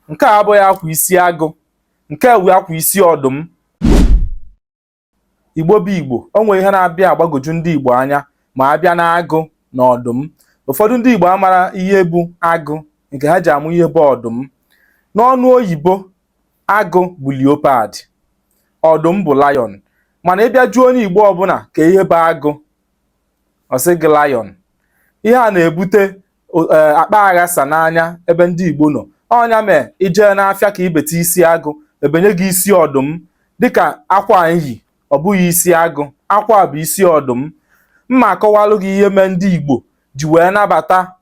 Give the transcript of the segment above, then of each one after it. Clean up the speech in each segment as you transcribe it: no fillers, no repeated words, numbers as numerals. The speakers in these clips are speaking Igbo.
nke a abụghị akwa isi agụ, nke a wu akwa isi ọdụm. Igbo bụ Igbo, o nwere ihe na-abịa agbagoju ndị Igbo anya ma abịa na agụ na ọdụm. Ụfọdụ ndị Igbo amara ihe bụ agụ nke ha ji amụ ihe bụ ọdụm. N'ọnụ oyibo, agụ bụ Leopard, ọdụm bụ lion. Mana ịbịa jụọ onye Igbo ọbụla ka ihe bụ agụ, ọ sị gị lion. Ihe a na-ebute akpa aghasa n'anya ebe ndị Igbo nọ. Ọnya mee ijee n'afịa ka ibete isi agụ ebenye gị isi ọdụm, dịka akwa nyi ọ bụghị isi agụ, akwa bụ isi ọdụm. Mma akọwalụ gị ihe mee ndị Igbo ji wee nabata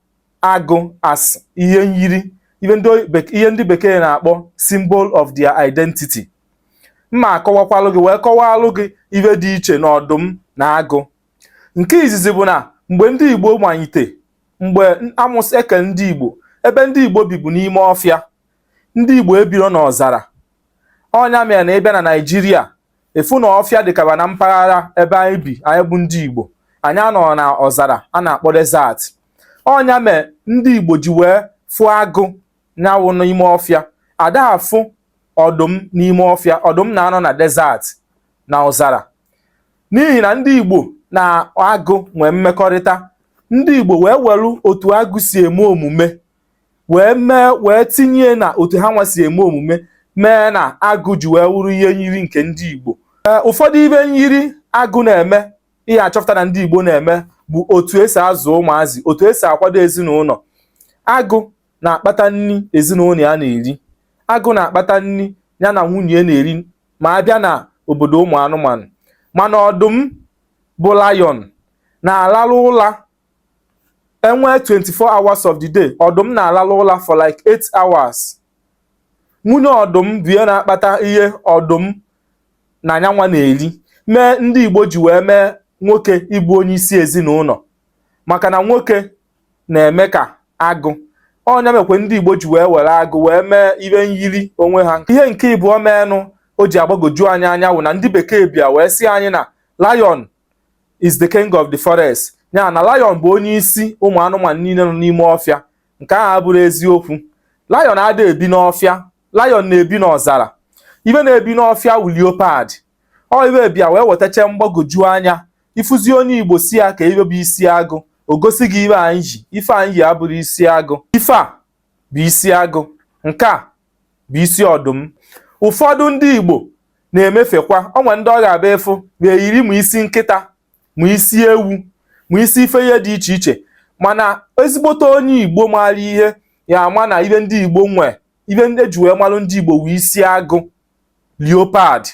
agụ as ihe nyiri, ihe ndị bekee na-akpọ symbol of their identity. Mma akọwakwalụ gị wee kọwalụ gị ihe dị iche na ọdụm na agụ. Nke izizi bụ na mgbe ndị Igbo manyite, mgbe amụsị eke ndị Igbo, ebe ndị Igbo bibu n'ime ọfịa, ndị Igbo ebiro n'ọzara. Ọnya mere na ịbịa na Naịjirịa efu na ọfịa dịkaba na mpaghara ebe anyị bi, anyị bụ ndị Igbo, anyị anọ na ọzara a na-akpọ desert. Ọnya mere ndị Igbo ji wee fụ agụ nyawụ n'ime ọfịa, ada afụ ọdụm n'ime ọfịa. Ọdụm na-anọ na desert na ọzara, n'ihi na ndị Igbo na agụ nwee mmekọrịta. Ndị Igbo wee welu otu agụ si eme omume wee tinye na otu ha nwa si eme omume, mee na agụ ji wee wuru ihe nyiri nke ndị Igbo. Ụfọdụ ihe nyiri agụ na-eme, ihe achọpụta na ndị Igbo na-eme bụ otu esi azụ ụmụazị, otu esi akwado ezinụlọ. Agụ na-akpata nri ezinụlọ ya na-eri, agụ na-akpata nri ya na nwunye na-eri ma abịa na obodo ụmụ anụmanụ. Mana ọdụm bụ lion na-alalụ ụla enwe 24 hours of the day. Ọdụm na-alalụ ụla for like 8 hours. Nwunye ọdụm bụ ihe na-akpata ihe ọdụm na anyanwa na-eri. Mee ndị Igbo ji wee mee nwoke ịbụ onye isi ezinụlọ, maka na nwoke na-eme ka agụ. Ọnya mekwe ndị Igbo ji wee were agụ wee mee ihe nyiri onwe ha. Ihe nke ịbụọ meenụ o ji agbagoju anyị anya wụ na ndị bekee bịa wee sị anyị na lion is the king of the forest. Ya na lion bụ onye isi ụmụ anụmanụ niile nọ n'ime ọfịa. Nke ahụ abụrụ eziokwu. Lion adịghị ebi n'ọfịa, lion na-ebi n'ọzara. Ibe na-ebi n'ọfịa wụ leopard. Ọ ibe bịa wee wetacha mgbagoju anya. Ifuzi onye Igbo si ya ka ibe bụ isi agụ, o gosi gị ibe anyị ji. Ife anyị ji abụrụ isi agụ. Ife a bụ isi agụ, nke a bụ isi ọdụm. Ụfọdụ ndị Igbo na-emefekwa, onwe ndị ọ ga-abịa efu ga-eyiri ma isi nkịta, ma isi ewu, ma isi ife ihe dị iche iche. Mana ezigbote onye Igbo maara ihe ya ama na ihe ndị Igbo nwe, ihe ndị eji wee malụ ndị Igbo wee isi agụ leopard,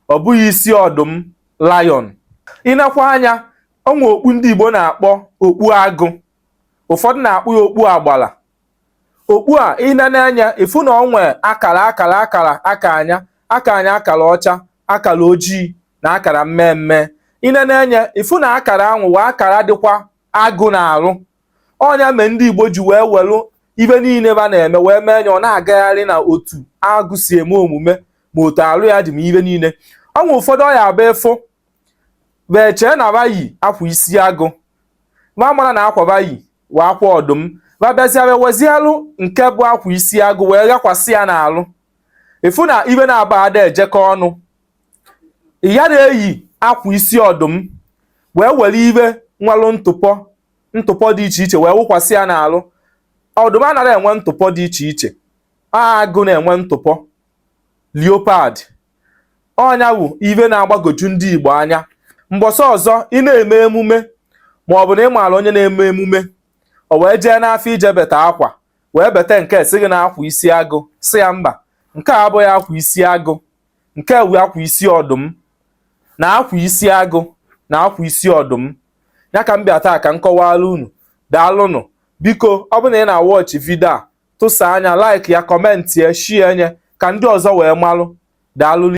ọ bụghị isi ọdụm lion. Ịnekwa anya, onwe okpu ndị Igbo na-akpọ okpu agụ, ụfọdụ na-akpụ ya okpu agbala. Okpu a ịnene anya efu na onwe akara aka anya, akara ọcha, akara ojii na akara mmemme. Ịnene anya efu na akara anwụ wa akara dịkwa agụ na-arụ. Ọnya mee ndị Igbo ji wee welu ibe niile ba na-eme wee mee nya ọ na-agagharị na otu agụ si eme omume, ma otu arụ ya dị ma ibe niile. Ọnwe ụfọdụ ọ ya abịa efu wee chee na bayi akwa isi agụ, ma mara na akwa bayi wa akwa ọdụm, ba bịazịa wezialụ nke bụ akwa isi agụ wee gakwasị ya n'alụ. Efu na ibe na-aba ada ejekọ ọnụ. Ya na-eyi akwa isi ọdụm wee were ibe nwalụ ntụpọ dị iche iche wee wụkwasị ya n'alụ. Ọdụm anaghị enwe ntụpọ dị iche iche, agụ na-enwe ntụpọ leopard. Ọnya wụ ibe na-agbagoju ndị Igbo anya. Mbọsị ọzọ ị na-eme emume, ma ọ bụ na ị maara onye na-eme emume, o wee jee n'afọ ije beta akwa wee bete nke si gị na akwa isi agụ, si ya mba, nke a abụghị akwa isi agụ, nke a wu akwa isi ọdụm. Na akwa isi agụ na akwa isi ọdụm ya ka m bịa taa ka m kọwara unu. Daalụnụ. Biko ọ bụ na ị na-awọchị vidio a, tụsa anya, like ya, kọmentị ya, shie nye ka ndị ọzọ wee malụ. Daalụ.